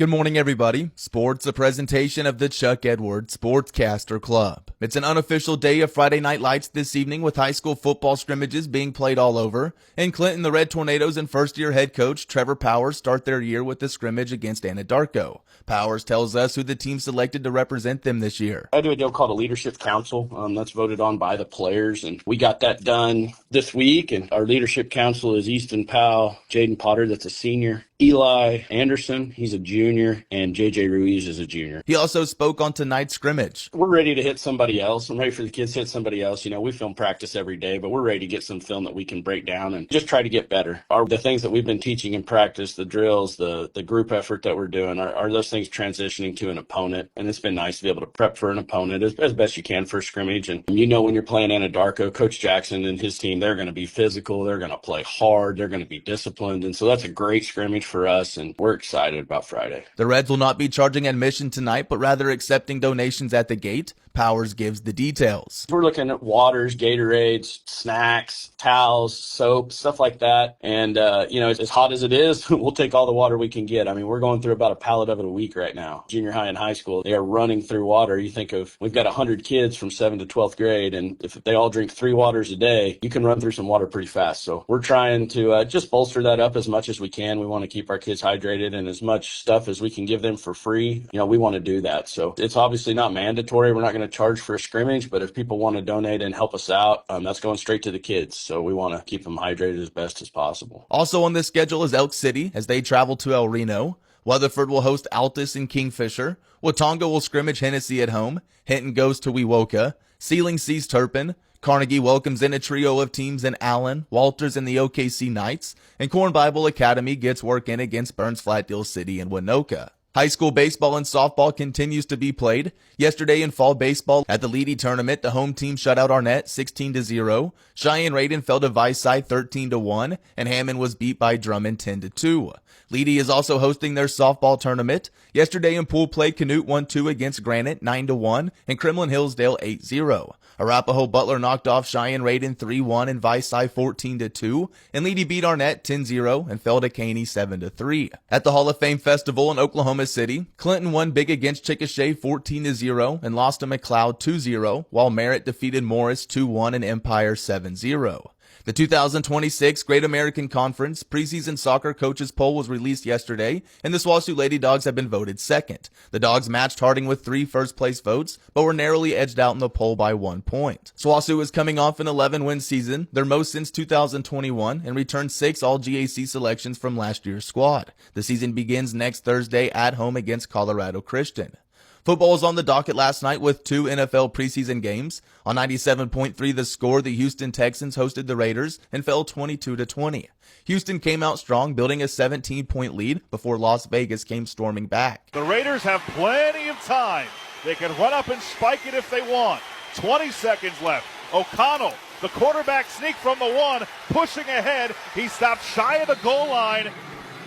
Good morning, everybody. Sports, a presentation of the Chuck Edwards Sportscaster Club. It's an unofficial day of Friday Night Lights this evening with high school football scrimmages being played all over. In Clinton, the Red Tornadoes and first-year head coach Trevor Powers start their year with a scrimmage against Anadarko. Powers tells us who the team selected to represent them this year. I do a deal called a leadership council. That's voted on by the players, and we got that done this week. And our leadership council is Easton Powell, Jaden Potter, that's a senior, Eli Anderson, he's a junior, and JJ Ruiz is a junior. He also spoke on tonight's scrimmage. We're ready to hit somebody else. I'm ready for the kids to hit somebody else. You know, we film practice every day, but we're ready to get some film that we can break down and just try to get better. The things that we've been teaching in practice, the drills, the group effort that we're doing, are those things transitioning to an opponent. And it's been nice to be able to prep for an opponent as best you can for a scrimmage. And you know, when you're playing Anadarko, Coach Jackson and his team, they're going to be physical. They're going to play hard. They're going to be disciplined. And so that's a great scrimmage for us, and we're excited about Friday. The Reds will not be charging admission tonight, but rather accepting donations at the gate. Powers gives the details. We're looking at waters, Gatorades, snacks, towels, soap, stuff like that. And, as hot as it is, we'll take all the water we can get. I mean, we're going through about a pallet of it a week right now. Junior high and high school, they are running through water. You think of, we've got 100 kids from 7th to 12th grade, and if they all drink 3 waters a day, you can run through some water pretty fast. So we're trying to just bolster that up as much as we can. We want to keep our kids hydrated, and as much stuff as we can give them for free, we want to do that. So it's obviously not mandatory. We're not going to charge for a scrimmage, but if people want to donate and help us out, that's going straight to the kids. So we want to keep them hydrated as best as possible. Also on this schedule is Elk City as they travel to El Reno. Weatherford will host Altus and Kingfisher. Watonga will scrimmage Hennessy at home. Hinton goes to Wewoka. Sealing sees Turpin. Carnegie welcomes in a trio of teams in Allen, Walters, and the OKC Knights. And Corn Bible Academy gets work in against Burns Flatdale City and Winoka. High school baseball and softball continues to be played. Yesterday in fall baseball at the Leedy tournament, the home team shut out Arnett 16-0. Cheyenne Raiden fell to Viceside 13-1, and Hammond was beat by Drummond 10-2. Leedy is also hosting their softball tournament. Yesterday in pool play, Canute won 2 against Granite 9-1, and Kremlin Hillsdale 8-0. Arapahoe Butler knocked off Cheyenne Raiden 3-1 and Viceside 14-2, and Leedy beat Arnett 10-0 and fell to Caney 7-3. At the Hall of Fame Festival in Oklahoma City, Clinton won big against Chickasha 14-0 and lost to McLeod 2-0, while Merritt defeated Morris 2-1 and Empire 7-0. The 2026 Great American Conference preseason soccer coaches poll was released yesterday, and the SWOSU Lady Dogs have been voted second. The Dogs matched Harding with 3 first-place votes, but were narrowly edged out in the poll by 1 point. SWOSU is coming off an 11-win season, their most since 2021, and returned 6 All-GAC selections from last year's squad. The season begins next Thursday at home against Colorado Christian. Football was on the docket last night with 2 NFL preseason games. On 97.3 The Score, the Houston Texans hosted the Raiders and fell 22-20. Houston came out strong, building a 17-point lead before Las Vegas came storming back. The Raiders have plenty of time. They can run up and spike it if they want. 20 seconds left. O'Connell, the quarterback sneak from the 1, pushing ahead. He stopped shy of the goal line.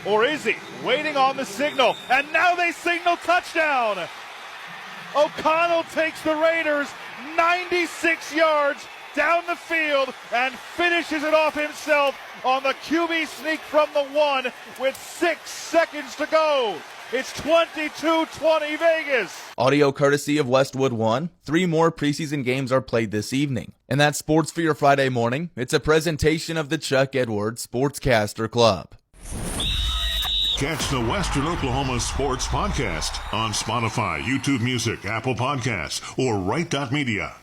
Or is he? Waiting on the signal. And now they signal touchdown. O'Connell takes the Raiders 96 yards down the field and finishes it off himself on the QB sneak from the 1 with 6 seconds to go. It's 22-20 Vegas. Audio courtesy of Westwood One. 3 more preseason games are played this evening. And that's sports for your Friday morning. It's a presentation of the Chuck Edwards Sportscaster Club. Catch the Western Oklahoma Sports Podcast on Spotify, YouTube Music, Apple Podcasts, or Right.Media.